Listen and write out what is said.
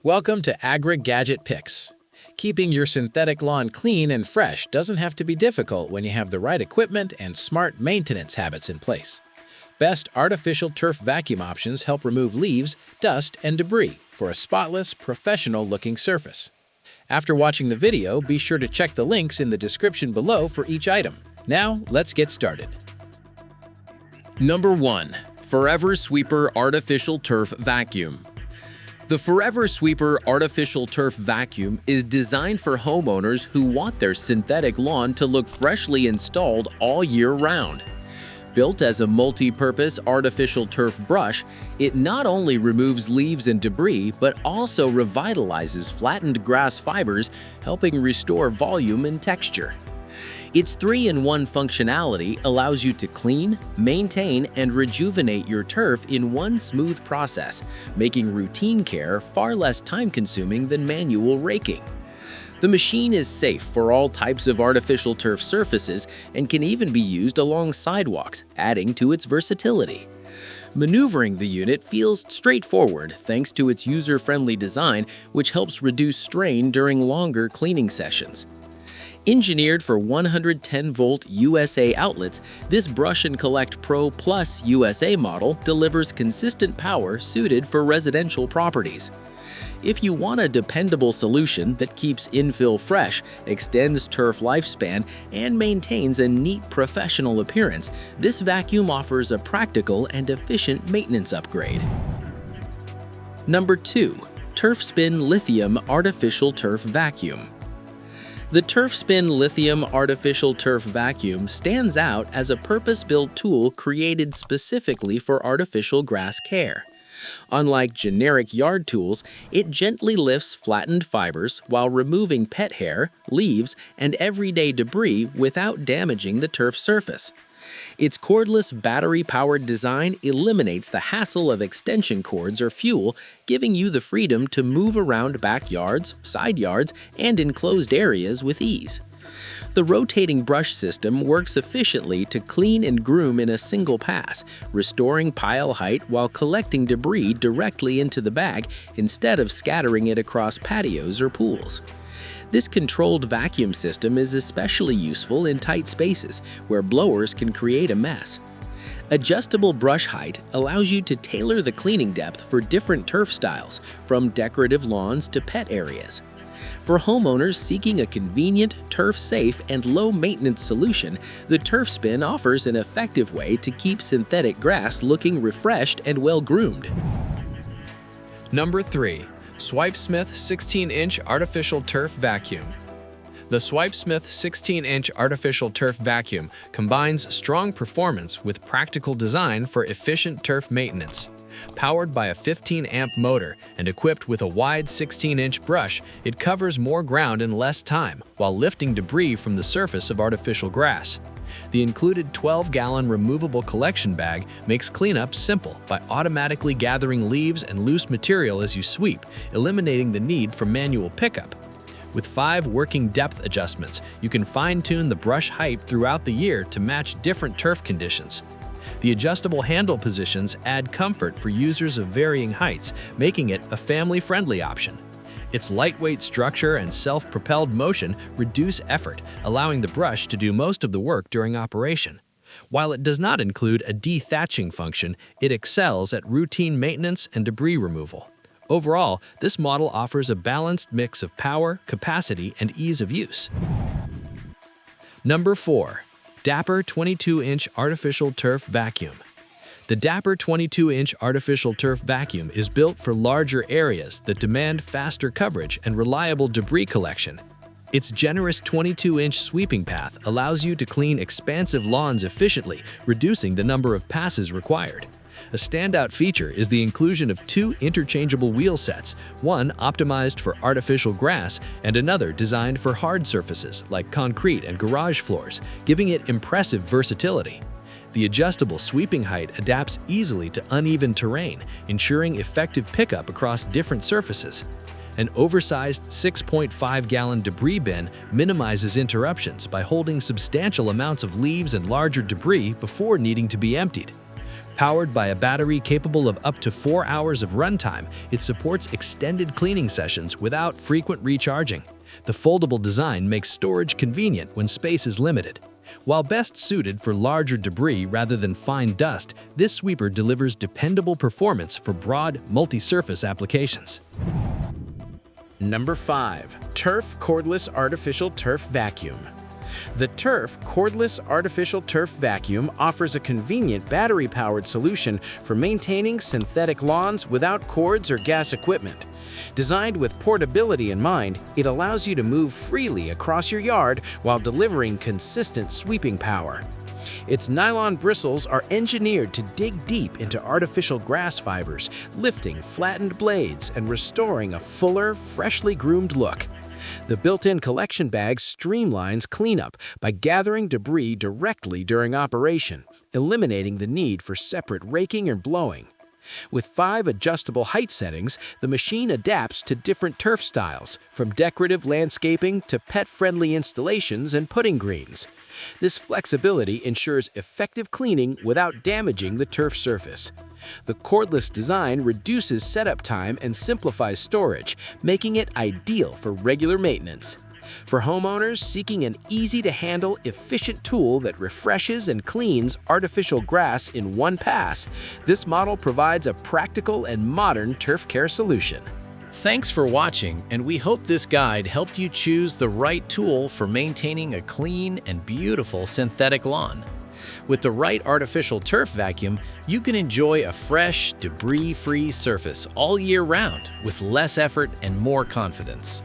Welcome to Agri-Gadget Picks. Keeping your synthetic lawn clean and fresh doesn't have to be difficult when you have the right equipment and smart maintenance habits in place. Best artificial turf vacuum options help remove leaves, dust, and debris for a spotless, professional-looking surface. After watching the video, be sure to check the links in the description below for each item. Now, let's get started. Number 1. Forever Sweeper Artificial Turf Vacuum. The Forever Sweeper Artificial Turf Vacuum is designed for homeowners who want their synthetic lawn to look freshly installed all year round. Built as a multi-purpose artificial turf brush, it not only removes leaves and debris, but also revitalizes flattened grass fibers, helping restore volume and texture. Its 3-in-1 functionality allows you to clean, maintain, and rejuvenate your turf in one smooth process, making routine care far less time-consuming than manual raking. The machine is safe for all types of artificial turf surfaces and can even be used along sidewalks, adding to its versatility. Maneuvering the unit feels straightforward thanks to its user-friendly design, which helps reduce strain during longer cleaning sessions. Engineered for 110-volt USA outlets, this Brush & Collect Pro Plus USA model delivers consistent power suited for residential properties. If you want a dependable solution that keeps infill fresh, extends turf lifespan, and maintains a neat professional appearance, this vacuum offers a practical and efficient maintenance upgrade. Number 2. TurfSpin Lithium Artificial Turf Vacuum. The TurfSpin Lithium Artificial Turf Vacuum stands out as a purpose-built tool created specifically for artificial grass care. Unlike generic yard tools, it gently lifts flattened fibers while removing pet hair, leaves, and everyday debris without damaging the turf surface. Its cordless, battery-powered design eliminates the hassle of extension cords or fuel, giving you the freedom to move around backyards, side yards, and enclosed areas with ease. The rotating brush system works efficiently to clean and groom in a single pass, restoring pile height while collecting debris directly into the bag instead of scattering it across patios or pools. This controlled vacuum system is especially useful in tight spaces where blowers can create a mess. Adjustable brush height allows you to tailor the cleaning depth for different turf styles, from decorative lawns to pet areas. For homeowners seeking a convenient, turf-safe, and low-maintenance solution, the TurfSpin offers an effective way to keep synthetic grass looking refreshed and well-groomed. Number 3. SWIPESMITH 16-inch Artificial Turf Vacuum. The SWIPESMITH 16-inch Artificial Turf Vacuum combines strong performance with practical design for efficient turf maintenance. Powered by a 15-amp motor and equipped with a wide 16-inch brush, it covers more ground in less time while lifting debris from the surface of artificial grass. The included 12-gallon removable collection bag makes cleanup simple by automatically gathering leaves and loose material as you sweep, eliminating the need for manual pickup. With 5 working depth adjustments, you can fine-tune the brush height throughout the year to match different turf conditions. The adjustable handle positions add comfort for users of varying heights, making it a family-friendly option. Its lightweight structure and self-propelled motion reduce effort, allowing the brush to do most of the work during operation. While it does not include a dethatching function, it excels at routine maintenance and debris removal. Overall, this model offers a balanced mix of power, capacity, and ease of use. Number 4. Dapper 22-inch Artificial Turf Vacuum. The Dapper 22-inch Artificial Turf Vacuum is built for larger areas that demand faster coverage and reliable debris collection. Its generous 22-inch sweeping path allows you to clean expansive lawns efficiently, reducing the number of passes required. A standout feature is the inclusion of 2 interchangeable wheel sets, one optimized for artificial grass and another designed for hard surfaces like concrete and garage floors, giving it impressive versatility. The adjustable sweeping height adapts easily to uneven terrain, ensuring effective pickup across different surfaces. An oversized 6.5-gallon debris bin minimizes interruptions by holding substantial amounts of leaves and larger debris before needing to be emptied. Powered by a battery capable of up to 4 hours of runtime, it supports extended cleaning sessions without frequent recharging. The foldable design makes storage convenient when space is limited. While best suited for larger debris rather than fine dust, this sweeper delivers dependable performance for broad, multi-surface applications. Number 5. Turf Cordless Artificial Turf Vacuum. The Turf Cordless Artificial Turf Vacuum offers a convenient battery-powered solution for maintaining synthetic lawns without cords or gas equipment. Designed with portability in mind, it allows you to move freely across your yard while delivering consistent sweeping power. Its nylon bristles are engineered to dig deep into artificial grass fibers, lifting flattened blades and restoring a fuller, freshly groomed look. The built-in collection bag streamlines cleanup by gathering debris directly during operation, eliminating the need for separate raking or blowing. With 5 adjustable height settings, the machine adapts to different turf styles, from decorative landscaping to pet-friendly installations and putting greens. This flexibility ensures effective cleaning without damaging the turf surface. The cordless design reduces setup time and simplifies storage, making it ideal for regular maintenance. For homeowners seeking an easy-to-handle, efficient tool that refreshes and cleans artificial grass in one pass, this model provides a practical and modern turf care solution. Thanks for watching, and we hope this guide helped you choose the right tool for maintaining a clean and beautiful synthetic lawn. With the right artificial turf vacuum, you can enjoy a fresh, debris-free surface all year round with less effort and more confidence.